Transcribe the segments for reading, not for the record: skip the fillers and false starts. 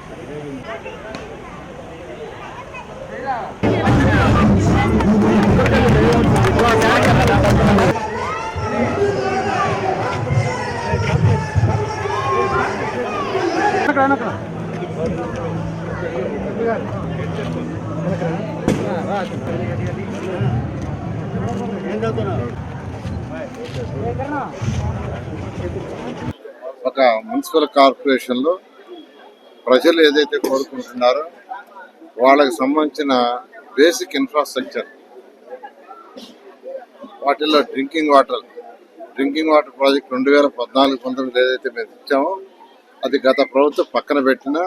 ఒక municipal corporation లో ప్రజలు ఏదైతే కోరుకుంటున్నారో వాళ్ళకి సంబంధించిన బేసిక్ ఇన్ఫ్రాస్ట్రక్చర్, వాటిల్లో డ్రింకింగ్ వాటర్ ప్రాజెక్ట్ 2014-19 ఏదైతే మేము ఇచ్చామో అది గత ప్రభుత్వం పక్కన పెట్టినా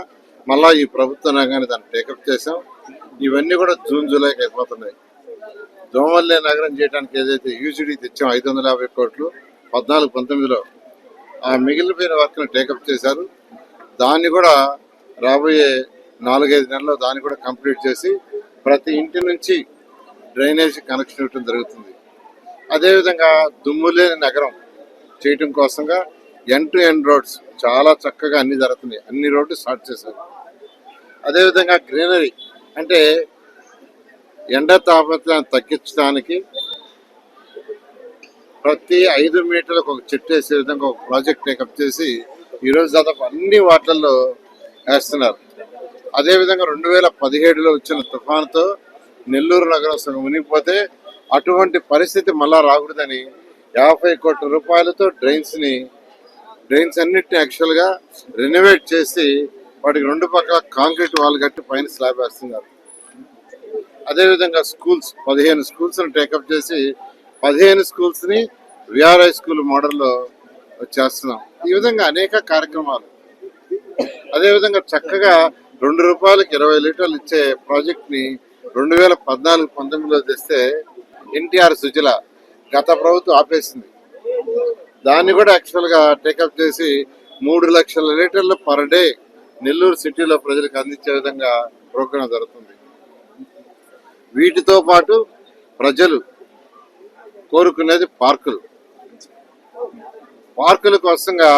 మళ్ళా ఈ ప్రభుత్వం కానీ దాన్ని టేకప్ చేసాం. ఇవన్నీ కూడా జూన్ జూలైకి అయిపోతున్నాయి. దోమల్లే నగరం చేయడానికి ఏదైతే యూజీడీ తెచ్చాం 550 కోట్లు 14-19లో ఆ మిగిలిపోయిన వర్క్ని టేకప్ చేశారు. దాన్ని కూడా రాబోయే 4-5 నెలల్లో దాన్ని కూడా కంప్లీట్ చేసి ప్రతి ఇంటి నుంచి డ్రైనేజ్ కనెక్షన్ ఇవ్వడం జరుగుతుంది. అదేవిధంగా దుమ్ములేని నగరం చేయటం కోసంగా ఎండ్ టు ఎండ్ రోడ్స్ చాలా చక్కగా అన్ని జరుగుతున్నాయి. అన్ని రోడ్లు స్టార్ట్ చేశారు. అదేవిధంగా గ్రీనరీ అంటే ఎండ తాపత్రయాన్ని తగ్గించడానికి ప్రతి 5 మీటర్లకు ఒక చెట్టు వేసే విధంగా ఒక ప్రాజెక్ట్ టేకప్ చేసి ఈరోజు దాదాపు అన్ని వార్డులలో వేస్తున్నారు. అదేవిధంగా 2017లో వచ్చిన తుఫానుతో నెల్లూరు నగరం సగం మునిగిపోతే అటువంటి పరిస్థితి మళ్ళా రాకూడదని 50 కోట్ల రూపాయలతో డ్రైన్స్ అన్నిటిని యాక్చువల్గా రెనోవేట్ చేసి వాటికి 2 పక్కల కాంక్రీట్ వాల్ కట్టి పైన స్లాబ్ వేస్తున్నారు. అదేవిధంగా స్కూల్స్ 15 స్కూల్స్ని టేకప్ చేసి 15 స్కూల్స్ని విఆర్ఐ స్కూల్ మోడల్లో చేస్తున్నాం. ఈ విధంగా అనేక కార్యక్రమాలు. అదేవిధంగా చక్కగా ₹2కి 20 లీటర్లు ఇచ్చే ప్రాజెక్ట్ని 2014-19లో తెస్తే ఎన్టీఆర్ సుజల గత ప్రభుత్వం ఆపేసింది. దాన్ని కూడా యాక్చువల్గా టేకప్ చేసి 3 లక్షల లీటర్లు పర్ డే నెల్లూరు సిటీలో ప్రజలకు అందించే విధంగా ప్రోగ్రాం జరుగుతుంది. వీటితో పాటు ప్రజలు కోరుకునేది పార్కుల కోసంగా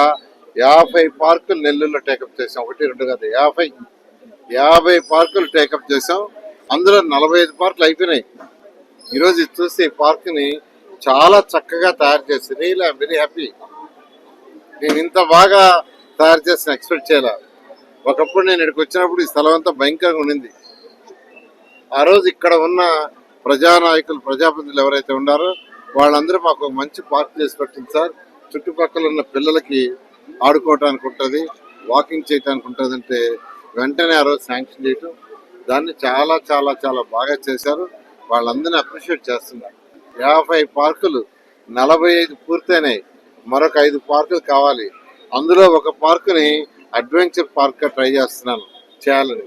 50 పార్కులు నెల్లూరులో టేకప్ చేసాం. 1-2 కాదు, 50 పార్కులు టేకప్ చేసాం. అందులో 45 పార్కులు అయిపోయినాయి. ఈరోజు ఇది చూస్తే ఈ పార్క్ని చాలా చక్కగా తయారు చేసి రియల్ ఐఎమ్ వెరీ హ్యాపీ. నేను ఇంత బాగా తయారు చేసిన ఎక్స్పెక్ట్ చేయాల. ఒకప్పుడు నేను ఇక్కడికి వచ్చినప్పుడు ఈ స్థలం అంతా భయంకరంగా ఉండింది. ఆ రోజు ఇక్కడ ఉన్న ప్రజానాయకులు ప్రజాప్రతినిధులు ఎవరైతే ఉన్నారో వాళ్ళందరూ మాకు ఒక మంచి పార్క్ చేసి పెట్టింది సార్, చుట్టుపక్కల ఉన్న పిల్లలకి ఆడుకోవటానికి ఉంటుంది, వాకింగ్ చేయడానికి ఉంటుంది అంటే వెంటనే ఆ రోజు శాంక్షన్ చేయటం, దాన్ని చాలా చాలా చాలా బాగా చేశారు. వాళ్ళందరినీ అప్రిషియేట్ చేస్తున్నారు. 50 పార్కులు 45 పూర్తయినాయి. మరొక 5 పార్కులు కావాలి. అందులో ఒక పార్కుని అడ్వెంచర్ పార్క్గా ట్రై చేయాలని,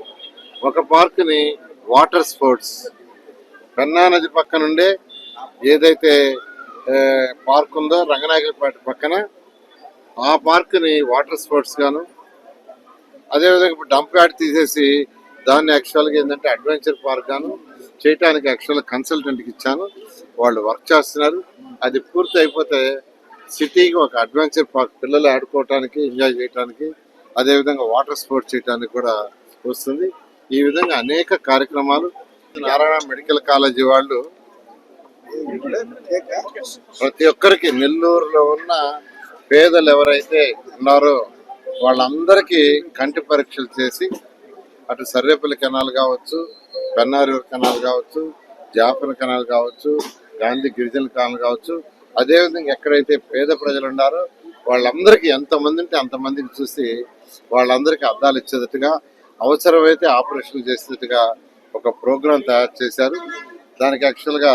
ఒక పార్కుని వాటర్ స్పోర్ట్స్ పెన్నా నది పక్క నుండే ఏదైతే పార్క్ ఉందో రంగనాయకులపేట పక్కన ఆ పార్క్ని వాటర్ స్పోర్ట్స్ గాను, అదేవిధంగా ఇప్పుడు డంప్ యార్డ్ తీసేసి దాన్ని యాక్చువల్గా ఏంటంటే అడ్వెంచర్ పార్క్ గాను చేయటానికి యాక్చువల్గా కన్సల్టెంట్కి ఇచ్చాను. వాళ్ళు వర్క్ చేస్తున్నారు. అది పూర్తి అయిపోతే సిటీకి ఒక అడ్వెంచర్ పార్క్ పిల్లలు ఆడుకోవటానికి, ఎంజాయ్ చేయడానికి, అదేవిధంగా వాటర్ స్పోర్ట్స్ చేయడానికి కూడా వస్తుంది. ఈ విధంగా అనేక కార్యక్రమాలు నారాయణ మెడికల్ కాలేజీ వాళ్ళు ప్రతి ఒక్కరికి నెల్లూరులో ఉన్న పేదలు ఎవరైతే ఉన్నారో వాళ్ళందరికీ కంటి పరీక్షలు చేసి అటు సర్వేపల్లి కెనాల్ కావచ్చు, పెన్నారి కెనాల్ కావచ్చు, జాఫర్ కెనాల్ కావచ్చు, గాంధీ గిరిజన కెనాల్ కావచ్చు, అదేవిధంగా ఎక్కడైతే పేద ప్రజలు ఉన్నారో వాళ్ళందరికీ ఎంతమంది ఉంటే అంతమందికి చూసి వాళ్ళందరికీ అద్దాలు ఇచ్చేటట్టుగా, అవసరమైతే ఆపరేషన్లు చేసేటట్టుగా ఒక ప్రోగ్రాం తయారు చేశారు. దానికి యాక్చువల్గా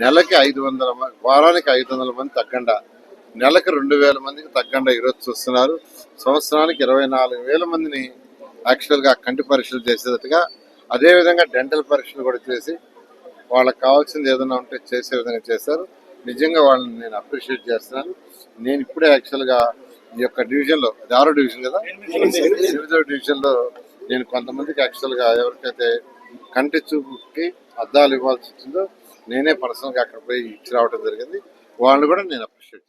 నెలకి 500 వారానికి 500 మంది తగ్గండా, నెలకు 2000 మందికి తగ్గండా ఈరోజు చూస్తున్నారు. సంవత్సరానికి 24,000 మందిని యాక్చువల్గా కంటి పరీక్షలు చేసేటట్టుగా, అదేవిధంగా డెంటల్ పరీక్షలు కూడా చేసి వాళ్ళకి కావాల్సింది ఏదైనా ఉంటే చేసే విధంగా చేశారు. నిజంగా వాళ్ళని నేను అప్రిషియేట్ చేస్తున్నాను. నేను ఇప్పుడే యాక్చువల్గా ఈ యొక్క డివిజన్లో, 6వ డివిజన్ కదా, 8వ డివిజన్లో నేను కొంతమందికి యాక్చువల్గా ఎవరికైతే కంటి చూపుకి అద్దాలు ఇవ్వాల్సి వచ్చిందో నేనే పర్సనల్గా అక్కడ పోయి ఇచ్చి రావడం జరిగింది. వాళ్ళని కూడా నేను అప్రిషియేట్